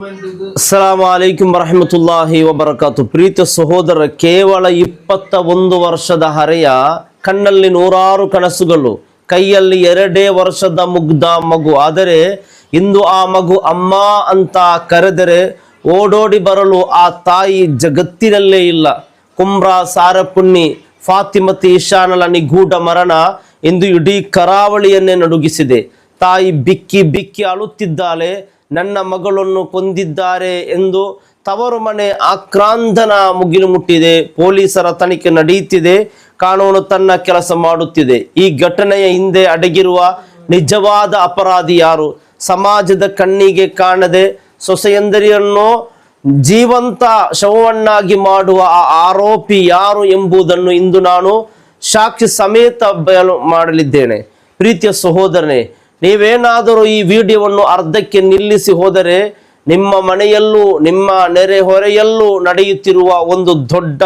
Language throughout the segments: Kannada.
ಅಸ್ಸಲಾಮು ಅಲೈಕುಂ ವರಹಮತುಲ್ಲಾಹಿ ವಬರಕಾತು. ಪ್ರೀತಿಯ ಸಹೋದರ, ಕೇವಲ 21 ವರ್ಷದ ಹರೆಯ, ಕಣ್ಣಲ್ಲಿ ನೂರಾರು ಕನಸುಗಳು, ಕೈಯಲ್ಲಿ 2 ವರ್ಷದ ಮುಗ್ಧ ಮಗು. ಆದರೆ ಇಂದು ಆ ಮಗು ಅಮ್ಮ ಅಂತ ಕರೆದರೆ ಓಡೋಡಿ ಬರಲು ಆ ತಾಯಿ ಜಗತ್ತಿನಲ್ಲೇ ಇಲ್ಲ. ಕುಮ್ರಾ, ಸಾರಪುಣ್ಣಿ, ಫಾತಿಮತಿ ಇಶಾನಳ ನಿಗೂಢ ಮರಣ ಇಂದು ಇಡೀ ಕರಾವಳಿಯನ್ನೇ ನಡುಗಿಸಿದೆ. ತಾಯಿ ಬಿಕ್ಕಿ ಬಿಕ್ಕಿ ಅಳುತ್ತಿದ್ದಾಳೆ. ನನ್ನ ಮಗಳನ್ನು ಕೊಂದಿದ್ದಾರೆ ಎಂದು ತವರು ಮನೆ ಆಕ್ರಾಂದನ ಮುಗಿಲು ಮುಟ್ಟಿದೆ. ಪೊಲೀಸರ ತನಿಖೆ ನಡೆಯುತ್ತಿದೆ. ಕಾನೂನು ತನ್ನ ಕೆಲಸ ಮಾಡುತ್ತಿದೆ. ಈ ಘಟನೆಯ ಹಿಂದೆ ಅಡಗಿರುವ ನಿಜವಾದ ಅಪರಾಧಿ ಯಾರು? ಸಮಾಜದ ಕಣ್ಣಿಗೆ ಕಾಣದೆ ಸೊಸೆಯಂದರಿಯನ್ನು ಜೀವಂತ ಶವವನ್ನಾಗಿ ಮಾಡುವ ಆ ಆರೋಪಿ ಯಾರು ಎಂಬುದನ್ನು ಇಂದು ನಾನು ಸಾಕ್ಷಿ ಸಮೇತ ಬಯಲು ಮಾಡಲಿದ್ದೇನೆ. ಪ್ರೀತಿಯ ಸಹೋದರನೇ, ನೀವೇನಾದರೂ ಈ ವಿಡಿಯೋವನ್ನು ಅರ್ಧಕ್ಕೆ ನಿಲ್ಲಿಸಿ ಹೋದರೆ ನಿಮ್ಮ ಮನೆಯಲ್ಲೂ ನಿಮ್ಮ ನೆರೆಹೊರೆಯಲ್ಲೂ ನಡೆಯುತ್ತಿರುವ ಒಂದು ದೊಡ್ಡ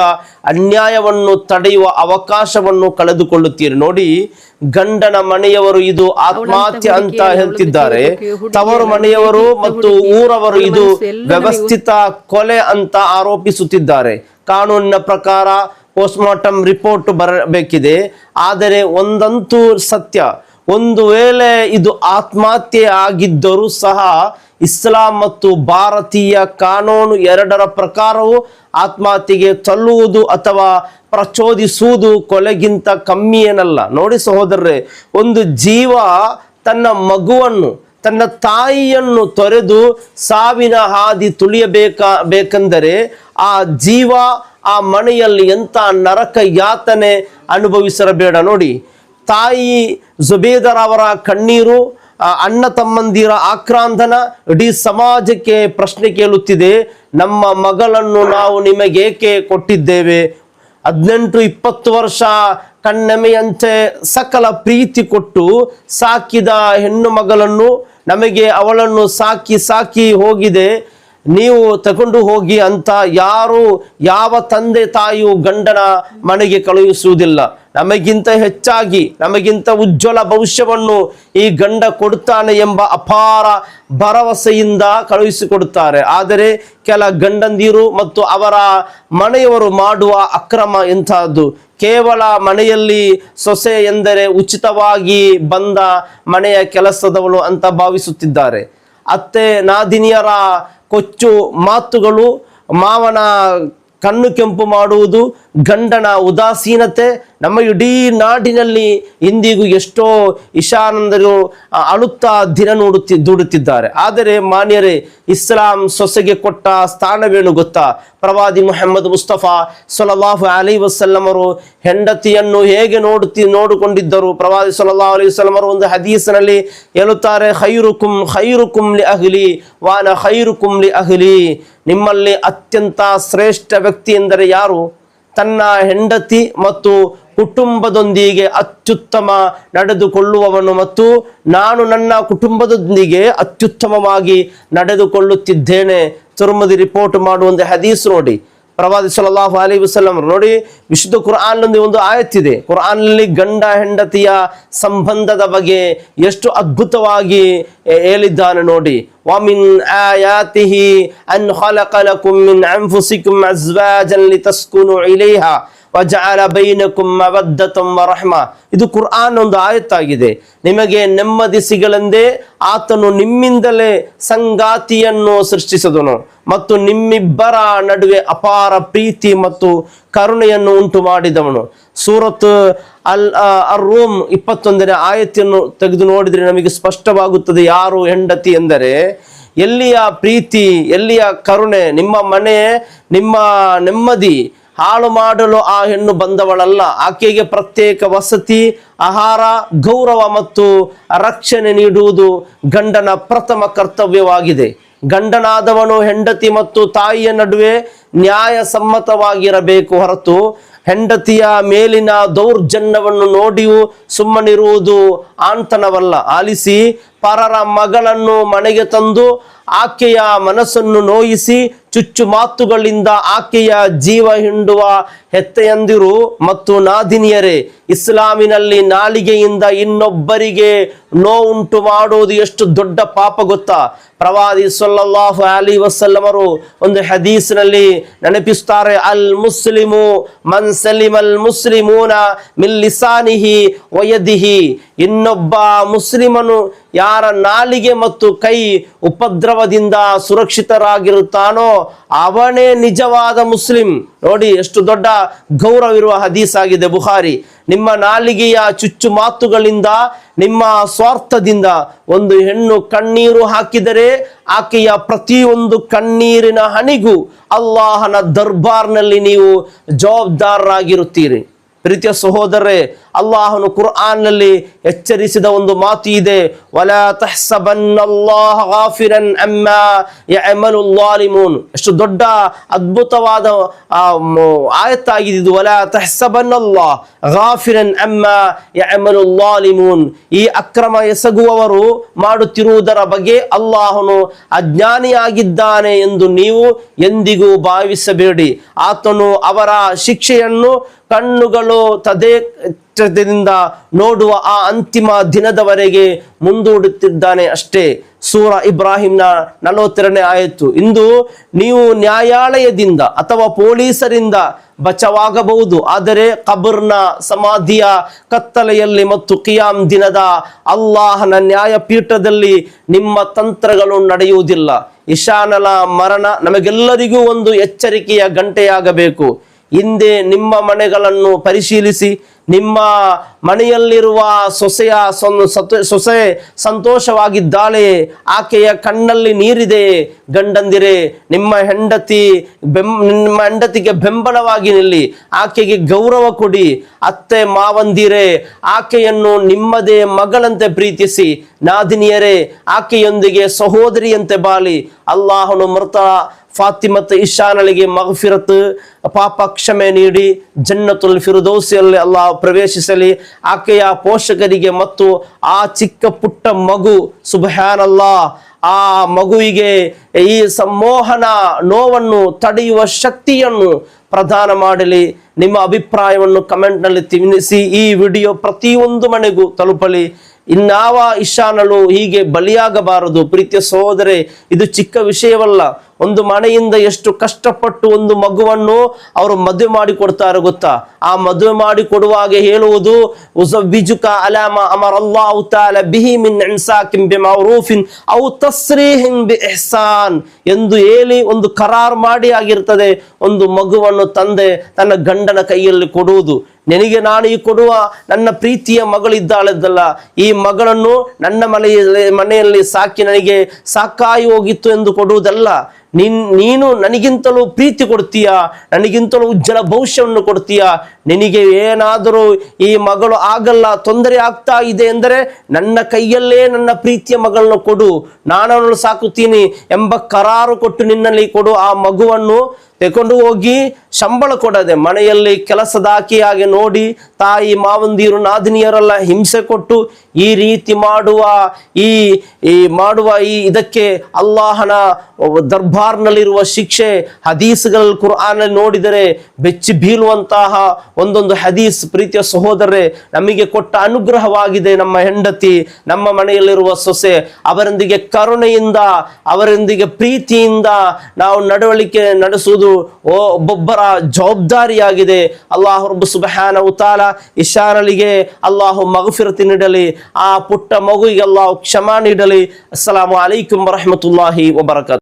ಅನ್ಯಾಯವನ್ನು ತಡೆಯುವ ಅವಕಾಶವನ್ನು ಕಳೆದುಕೊಳ್ಳುತ್ತೀರಿ. ನೋಡಿ, ಗಂಡನ ಮನೆಯವರು ಇದು ಆತ್ಮಹತ್ಯೆ ಅಂತ ಹೇಳ್ತಿದ್ದಾರೆ. ತವರು ಮನೆಯವರು ಮತ್ತು ಊರವರು ಇದು ವ್ಯವಸ್ಥಿತ ಕೊಲೆ ಅಂತ ಆರೋಪಿಸುತ್ತಿದ್ದಾರೆ. ಕಾನೂನಿನ ಪ್ರಕಾರ ಪೋಸ್ಟ್ಮಾರ್ಟಮ್ ರಿಪೋರ್ಟ್ ಬರಬೇಕಿದೆ. ಆದರೆ ಒಂದಂತೂ ಸತ್ಯ, ಒಂದು ವೇಳೆ ಇದು ಆತ್ಮಹತ್ಯೆ ಆಗಿದ್ದರೂ ಸಹ ಇಸ್ಲಾಂ ಮತ್ತು ಭಾರತೀಯ ಕಾನೂನು ಎರಡರ ಪ್ರಕಾರವೂ ಆತ್ಮಹತ್ಯೆಗೆ ತಳ್ಳುವುದು ಅಥವಾ ಪ್ರಚೋದಿಸುವುದು ಕೊಲೆಗಿಂತ ಕಮ್ಮಿ ಏನಲ್ಲ. ನೋಡಿ ಸಹೋದರರೇ, ಒಂದು ಜೀವ ತನ್ನ ಮಗುವನ್ನು, ತನ್ನ ತಾಯಿಯನ್ನು ತೊರೆದು ಸಾವಿನ ಹಾದಿ ತುಳಿಯಬೇಕೆಂದರೆ ಆ ಜೀವ ಆ ಮನೆಯಲ್ಲಿ ಎಂಥ ನರಕ ಯಾತನೆ ಅನುಭವಿಸಿರಬೇಡ. ನೋಡಿ, ತಾಯಿ ಜುಬೇದರ್ ಅವರ ಕಣ್ಣೀರು, ಅಣ್ಣ ತಮ್ಮಂದಿರ ಆಕ್ರಾಂದನ ಇಡೀ ಸಮಾಜಕ್ಕೆ ಪ್ರಶ್ನೆ ಕೇಳುತ್ತಿದೆ. ನಮ್ಮ ಮಗಳನ್ನು ನಾವು ನಿಮಗೇಕೆ ಕೊಟ್ಟಿದ್ದೇವೆ? 18-20 ವರ್ಷ ಕಣ್ಣೆಮೆಯಂತೆ ಸಕಲ ಪ್ರೀತಿ ಕೊಟ್ಟು ಸಾಕಿದ ಹೆಣ್ಣು ಮಗಳನ್ನು ನಮಗೆ ಅವಳನ್ನು ಸಾಕಿ ಹೋಗಿದೆ, ನೀವು ತಗೊಂಡು ಹೋಗಿ ಅಂತ ಯಾವ ತಂದೆ ತಾಯಿಯು ಗಂಡನ ಮನೆಗೆ ಕಳುಹಿಸುವುದಿಲ್ಲ. ನಮಗಿಂತ ಹೆಚ್ಚಾಗಿ, ನಮಗಿಂತ ಉಜ್ವಲ ಭವಿಷ್ಯವನ್ನು ಈ ಗಂಡ ಕೊಡುತ್ತಾನೆ ಎಂಬ ಅಪಾರ ಭರವಸೆಯಿಂದ ಕಳುಹಿಸಿಕೊಡುತ್ತಾರೆ. ಆದರೆ ಕೆಲ ಗಂಡಂದಿರು ಮತ್ತು ಅವರ ಮನೆಯವರು ಮಾಡುವ ಅಕ್ರಮ ಎಂತಹದ್ದು. ಕೇವಲ ಮನೆಯಲ್ಲಿ ಸೊಸೆ ಎಂದರೆ ಉಚಿತವಾಗಿ ಬಂದ ಮನೆಯ ಕೆಲಸದವಳು ಅಂತ ಭಾವಿಸುತ್ತಿದ್ದಾರೆ. ಅತ್ತೆ ನಾದಿನಿಯರ ಕೊಚ್ಚು ಮಾತುಗಳು, ಮಾವನ ಕಣ್ಣು ಕೆಂಪು ಮಾಡುವುದು, ಗಂಡನ ಉದಾಸೀನತೆ ನಮ್ಮ ಇಡೀ ನಾಡಿನಲ್ಲಿ ಇಂದಿಗೂ ಎಷ್ಟೋ ಇಶಾನಂದರು ಅಳುತ್ತಾ ದಿನ ದುಡುತ್ತಿದ್ದಾರೆ. ಆದರೆ ಮಾನ್ಯರೇ, ಇಸ್ಲಾಂ ಸೊಸೆಗೆ ಕೊಟ್ಟ ಸ್ಥಾನವೇನು ಗೊತ್ತಾ? ಪ್ರವಾದಿ ಮುಹಮ್ಮದ್ ಮುಸ್ತಫಾ ಸಲ್ಲಲ್ಲಾಹು ಅಲೈಹಿ ವಸಲ್ಲಂ ಅವರು ಹೆಂಡತಿಯನ್ನು ಹೇಗೆ ನೋಡಿಕೊಂಡಿದ್ದರು? ಪ್ರವಾದಿ ಸಲ್ಲಲ್ಲಾಹು ಅಲೈಹಿ ವಸಲ್ಲಂ ಅವರು ಒಂದು ಹದೀಸ್ನಲ್ಲಿ ಹೇಳುತ್ತಾರೆ, ಖೈರುಕುಂ ಲಿ ಅಹ್ಲಿ ವಾನ ಖೈರುಕುಂ ಲಿ ಅಹ್ಲಿ. ನಿಮ್ಮಲ್ಲಿ ಅತ್ಯಂತ ಶ್ರೇಷ್ಠ ವ್ಯಕ್ತಿ ಎಂದರೆ ಯಾರು? ತನ್ನ ಹೆಂಡತಿ ಮತ್ತು ಕುಟುಂಬದೊಂದಿಗೆ ಅತ್ಯುತ್ತಮ ನಡೆದುಕೊಳ್ಳುವವನು. ಮತ್ತು ನಾನು ನನ್ನ ಕುಟುಂಬದೊಂದಿಗೆ ಅತ್ಯುತ್ತಮವಾಗಿ ನಡೆದುಕೊಳ್ಳುತ್ತಿದ್ದೇನೆ. ತಿರ್ಮಿದಿ ರಿಪೋರ್ಟ್ ಮಾಡುವಂತೆ ಹದೀಸ್ ನೋಡಿ. ಪ್ರವಾದಿ ಸಲ್ಲಲ್ಲಾಹು ಅಲೈಹಿ ವಸಲ್ಲಂ ನೋಡಿ, ವಿಶುದ್ಧ ಕುರ್ಆನ್ನಲ್ಲಿ ಒಂದು ಆಯತ್ತಿದೆ. ಕುರ್ಆನ್ನಲ್ಲಿ ಗಂಡ ಹೆಂಡತಿಯ ಸಂಬಂಧದ ಬಗ್ಗೆ ಎಷ್ಟು ಅದ್ಭುತವಾಗಿ ಹೇಳಿದ್ದಾನೆ ನೋಡಿ. ವಮಿನ್ ಆಯಾತಿಹಿ ಅನ್ ಖಲಕ ಲಕುಂ ಮಿನ್ ಅನ್ಫುಸಿಕುಂ ಅಜ್ವಾಜನ್ ಲಿತಸ್ಕುನು ಇಲೈಹಾ ವಜಅಲ ಬೈನಕುಂ ಮವದ್ದತಂ ವರಹ್ಮ. ಇದು ಕುರ್ಆನ್ ಒಂದು ಆಯತ್ತಾಗಿದೆ. ನಿಮಗೆ ನೆಮ್ಮದಿ ಸಿಗಲೆಂದೇ ಆತನು ನಿಮ್ಮಿಂದಲೇ ಸಂಗಾತಿಯನ್ನು ಸೃಷ್ಟಿಸಿದನು ಮತ್ತು ನಿಮ್ಮಿಬ್ಬರ ನಡುವೆ ಅಪಾರ ಪ್ರೀತಿ ಮತ್ತು ಕರುಣೆಯನ್ನು ಉಂಟು ಮಾಡಿದವನು. ಸೂರತ್ ಅರ್-ರೂಮ್ 21ನೇ ಆಯತ್ತನ್ನು ತೆಗೆದು ನೋಡಿದರೆ ನಮಗೆ ಸ್ಪಷ್ಟವಾಗುತ್ತದೆ ಯಾರು ಹೆಂಡತಿ ಎಂದರೆ. ಎಲ್ಲಿಯ ಪ್ರೀತಿ, ಎಲ್ಲಿಯ ಕರುಣೆ? ನಿಮ್ಮ ಮನೆ, ನಿಮ್ಮ ನೆಮ್ಮದಿ ಹಾಳು ಮಾಡಲು ಆ ಹೆಣ್ಣು ಬಂದವಳಲ್ಲ. ಆಕೆಗೆ ಪ್ರತ್ಯೇಕ ವಸತಿ, ಆಹಾರ, ಗೌರವ ಮತ್ತು ರಕ್ಷಣೆ ನೀಡುವುದು ಗಂಡನ ಪ್ರಥಮ ಕರ್ತವ್ಯವಾಗಿದೆ. ಗಂಡನಾದವನು ಹೆಂಡತಿ ಮತ್ತು ತಾಯಿಯ ನಡುವೆ ನ್ಯಾಯಸಮ್ಮತವಾಗಿರಬೇಕು ಹೊರತು ಹೆಂಡತಿಯ ಮೇಲಿನ ದೌರ್ಜನ್ಯವನ್ನು ನೋಡಿಯೂ ಸುಮ್ಮನಿರುವುದು ಆಂತನವಲ್ಲ. ಆಲಿಸಿ, ಪರರ ಮಗಳನ್ನು ಮನೆಗೆ ತಂದು ಆಕೆಯ ಮನಸ್ಸನ್ನು ನೋಯಿಸಿ ಚುಚ್ಚು ಮಾತುಗಳಿಂದ ಆಕೆಯ ಜೀವ ಹಿಂಡುವ ಹೆತ್ತೆಯಂದಿರು ಮತ್ತು ನಾದಿನಿಯರೇ, ಇಸ್ಲಾಮಿನಲ್ಲಿ ನಾಲಿಗೆಯಿಂದ ಇನ್ನೊಬ್ಬರಿಗೆ ನೋವುಂಟು ಮಾಡುವುದು ಎಷ್ಟು ದೊಡ್ಡ ಪಾಪ ಗೊತ್ತಾ? ಪ್ರವಾದಿ ಸಲ್ಲಲ್ಲಾಹು ಅಲೈಹಿ ವಸಲ್ಲಮರು ಒಂದು ಹದೀಸ್ನಲ್ಲಿ ನೆನಪಿಸ್ತಾರೆ, ಅಲ್ ಮುಸ್ಲಿಮು ಮನ್ ಸಲಿಮಲ್ ಮುಸ್ಲಿಮೂನ ಮಿನ್ ಲಿಸಾನಿಹಿ ವಯದಿಹಿ. ಇನ್ನೊಬ್ಬ ಮುಸ್ಲಿಮನು ಯಾರ ನಾಲಿಗೆ ಮತ್ತು ಕೈ ಉಪದ್ರವದಿಂದ ಸುರಕ್ಷಿತರಾಗಿರುತ್ತಾನೋ ಅವನೇ ನಿಜವಾದ ಮುಸ್ಲಿಂ. ನೋಡಿ ಎಷ್ಟು ದೊಡ್ಡ ಗೌರವಿರುವ ಹದೀಸ್ ಆಗಿದೆ ಬುಖಾರಿ. ನಿಮ್ಮ ನಾಲಿಗೆಯ ಚುಚ್ಚು ಮಾತುಗಳಿಂದ, ನಿಮ್ಮ ಸ್ವಾರ್ಥದಿಂದ ಒಂದು ಹೆಣ್ಣು ಕಣ್ಣೀರು ಹಾಕಿದರೆ ಆಕೆಯ ಪ್ರತಿಯೊಂದು ಕಣ್ಣೀರಿನ ಹನಿಗೂ ಅಲ್ಲಾಹನ ದರ್ಬಾರ್ನಲ್ಲಿ ನೀವು ಜವಾಬ್ದಾರರಾಗಿರುತ್ತೀರಿ. ಪ್ರೀತಿಯ ಸಹೋದರರೇ, ಅಲ್ಲಾಹನು ಕುರ್ಆನ್ನಲ್ಲಿ ಎಚ್ಚರಿಸಿದ ಒಂದು ಮಾತು ಇದೆ, ವಲಾ ತಹ್ಸಬನ್ನಲ್ಲಾಹ ಗಾಫಿರನ್ ಅಮ್ಮಾ ಯಅಮಲುಲ್ ಝಾಲಿಮೂನ್. ಎಷ್ಟು ದೊಡ್ಡ ಅದ್ಭುತವಾದ ಆಯತ್ತಾಗಿದೆ ಇದು. ವಲಾ ತಹ್ಸಬನ್ನಲ್ಲಾಹ ಗಾಫಿರನ್ ಅಮ್ಮಾ ಯಅಮಲುಲ್ ಝಾಲಿಮೂನ್. ಈ ಅಕ್ರಮ ಎಸಗುವವರು ಮಾಡುತ್ತಿರುವುದರ ಬಗ್ಗೆ ಅಲ್ಲಾಹನು ಅಜ್ಞಾನಿಯಾಗಿದ್ದಾನೆ ಎಂದು ನೀವು ಎಂದಿಗೂ ಭಾವಿಸಬೇಡಿ. ಆತನು ಅವರ ಶಿಕ್ಷೆಯನ್ನು ಕಣ್ಣುಗಳು ತದೇಚ್ಛದಿಂದ ನೋಡುವ ಆ ಅಂತಿಮ ದಿನದವರೆಗೆ ಮುಂದೂಡುತ್ತಿದ್ದಾನೆ ಅಷ್ಟೇ. ಸೂರ ಇಬ್ರಾಹಿಂನ 42ನೇ ಆಯತ್ತು. ಇಂದು ನೀವು ನ್ಯಾಯಾಲಯದಿಂದ ಅಥವಾ ಪೊಲೀಸರಿಂದ ಬಚಾವಾಗಬಹುದು, ಆದರೆ ಕಬರ್ನ ಸಮಾಧಿಯ ಕತ್ತಲೆಯಲ್ಲಿ ಮತ್ತು ಕಿಯಾಮ್ ದಿನದ ಅಲ್ಲಾಹನ ನ್ಯಾಯಪೀಠದಲ್ಲಿ ನಿಮ್ಮ ತಂತ್ರಗಳು ನಡೆಯುವುದಿಲ್ಲ. ಇಶಾನಲ ಮರಣ ನಮಗೆಲ್ಲರಿಗೂ ಒಂದು ಎಚ್ಚರಿಕೆಯ ಗಂಟೆಯಾಗಬೇಕು. ಹಿಂದೆ ನಿಮ್ಮ ಮನೆಗಳನ್ನು ಪರಿಶೀಲಿಸಿ, ನಿಮ್ಮ ಮನೆಯಲ್ಲಿರುವ ಸೊಸೆ ಸಂತೋಷವಾಗಿದ್ದಾಳೆ, ಆಕೆಯ ಕಣ್ಣಲ್ಲಿ ನೀರಿದೆ. ಗಂಡಂದಿರೆ, ನಿಮ್ಮ ಹೆಂಡತಿಗೆ ಬೆಂಬಲವಾಗಿ ನಿಲ್ಲಿ, ಆಕೆಗೆ ಗೌರವ ಕೊಡಿ. ಅತ್ತೆ ಮಾವಂದಿರೆ, ಆಕೆಯನ್ನು ನಿಮ್ಮದೇ ಮಗಳಂತೆ ಪ್ರೀತಿಸಿ. ನಾದಿನಿಯರೇ, ಆಕೆಯೊಂದಿಗೆ ಸಹೋದರಿಯಂತೆ ಬಾಳಿ. ಅಲ್ಲಾಹನು ಮೃತ ಫಾತಿಮತ್ ಇಶಾನಳಿಗೆ ಮಗ್ಫಿರತ್, ಪಾಪ ಕ್ಷಮೆ ನೀಡಿ ಜನ್ನತುಲ್ ಫಿರ್ದೌಸಿಯಲ್ಲಿ ಅಲ್ಲಾಹ್ ಪ್ರವೇಶಿಸಲಿ. ಆಕೆಯ ಪೋಷಕರಿಗೆ ಮತ್ತು ಆ ಚಿಕ್ಕ ಪುಟ್ಟ ಮಗು, ಸುಬ್ಹಾನಲ್ಲಾಹ್, ಆ ಮಗುವಿಗೆ ಈ ಸಂಮೋಹನ ನೋವನ್ನು ತಡೆಯುವ ಶಕ್ತಿಯನ್ನು ಪ್ರದಾನ ಮಾಡಲಿ. ನಿಮ್ಮ ಅಭಿಪ್ರಾಯವನ್ನು ಕಮೆಂಟ್ನಲ್ಲಿ ತಿಳಿಸಿ. ಈ ವಿಡಿಯೋ ಪ್ರತಿಯೊಂದು ಮನೆಗೂ ತಲುಪಲಿ. ಇನ್ನಾವ ಇಶಾನಳು ಹೀಗೆ ಬಲಿಯಾಗಬಾರದು. ಪ್ರೀತಿಯ ಸಹೋದರೇ, ಇದು ಚಿಕ್ಕ ವಿಷಯವಲ್ಲ. ಒಂದು ಮನೆಯಿಂದ ಎಷ್ಟು ಕಷ್ಟಪಟ್ಟು ಒಂದು ಮಗುವನ್ನು ಅವರು ಮದುವೆ ಮಾಡಿ ಕೊಡ್ತಾರೆ ಗೊತ್ತಾ? ಆ ಮದುವೆ ಮಾಡಿ ಕೊಡುವಾಗ ಹೇಳುವುದು, ಉಜವ್ವಿಜುಕ ಅಲಾಮ ಅಮರಲ್ಲಾಹು ತಆಲಾ ಬಿಹಿ ಮಿನ್ ಇನ್ಸಾಕಿನ್ ಬಿಮಅರೂಫಿನ್ ಔ ತಸ್ರೀಹಿನ್ ಬಿಇಹ್ಸಾನ್ ಎಂದು ಹೇಳಿ ಒಂದು ಕರಾರ್ ಮಾಡಿ ಆಗಿರ್ತದೆ. ಒಂದು ಮಗುವನ್ನು ತಂದೆ ತನ್ನ ಗಂಡನ ಕೈಯಲ್ಲಿ ಕೊಡುವುದು. ನಿನಗೆ ನಾನು ಈ ಕೊಡುವ ನನ್ನ ಪ್ರೀತಿಯ ಮಗಳಿದ್ದಾಳದ್ದಲ್ಲ, ಈ ಮಗಳನ್ನು ನನ್ನ ಮನೆಯಲ್ಲಿ ಸಾಕಿ ನನಗೆ ಸಾಕಾಗಿ ಹೋಗಿತ್ತು ಎಂದು ಕೊಡುವುದಲ್ಲ. ನೀನು ನನಗಿಂತಲೂ ಪ್ರೀತಿ ಕೊಡ್ತೀಯಾ, ನನಗಿಂತಲೂ ಉಜ್ವಲ ಭವಿಷ್ಯವನ್ನು ಕೊಡ್ತೀಯಾ. ನಿನಗೆ ಏನಾದರೂ ಈ ಮಗಳು ಆಗಲ್ಲ, ತೊಂದರೆ ಆಗ್ತಾ ಇದೆ ಎಂದರೆ ನನ್ನ ಕೈಯಲ್ಲೇ ನನ್ನ ಪ್ರೀತಿಯ ಮಗಳನ್ನು ಕೊಡು, ನಾನವಳನ್ನು ಸಾಕುತ್ತೀನಿ ಎಂಬ ಕರಾರು ಕೊಟ್ಟು ನಿನ್ನಲ್ಲಿ ಕೊಡು. ಆ ಮಗುವನ್ನು ತೆಕೊಂಡು ಹೋಗಿ ಸಂಬಳ ಕೊಡದೆ ಮನೆಯಲ್ಲಿ ಕೆಲಸದಾಕಿಯಾಗಿ ನೋಡಿ ತಾಯಿ ಮಾವಂದಿರು ನಾದಿನಿಯರೆಲ್ಲ ಹಿಂಸೆ ಕೊಟ್ಟು ಈ ರೀತಿ ಮಾಡುವ ಇದಕ್ಕೆ ಅಲ್ಲಾಹನ ದರ್ಬಾರ್ನಲ್ಲಿರುವ ಶಿಕ್ಷೆ ಹದೀಸ್ಗಳಲ್ಲಿ ಕುರ್ಆನಲ್ಲಿ ನೋಡಿದರೆ ಬೆಚ್ಚಿ ಬೀಳುವಂತಹ ಒಂದೊಂದು ಹದೀಸ್. ಪ್ರೀತಿಯ ಸಹೋದರರೇ, ನಮಗೆ ಕೊಟ್ಟ ಅನುಗ್ರಹವಾಗಿದೆ ನಮ್ಮ ಹೆಂಡತಿ, ನಮ್ಮ ಮನೆಯಲ್ಲಿರುವ ಸೊಸೆ. ಅವರೊಂದಿಗೆ ಕರುಣೆಯಿಂದ, ಅವರೊಂದಿಗೆ ಪ್ರೀತಿಯಿಂದ ನಾವು ನಡವಳಿಕೆ ನಡೆಸುವುದು ಒಬ್ಬೊಬ್ಬರ ಜವಾಬ್ದಾರಿಯಾಗಿದೆ. ಅಲ್ಲಾಹು ರಬ್ಬ್ ಸುಬ್ಹಾನಹು ತಆಲಾ ಇಶಾನಳಿಗೆ ಅಲ್ಲಾಹು ಮಗ್ಫಿರತ್ ನೀಡಲಿ, ಆ ಪುಟ್ಟ ಮಗುವಿಗೆ ಅಲ್ಲಾಹು ಕ್ಷಮಾ ನೀಡಲಿ. ಅಸ್ಸಲಾಮು ಅಲೈಕುಂ ವರಹಮತುಲ್ಲಾಹಿ ವಬರಕಾತು.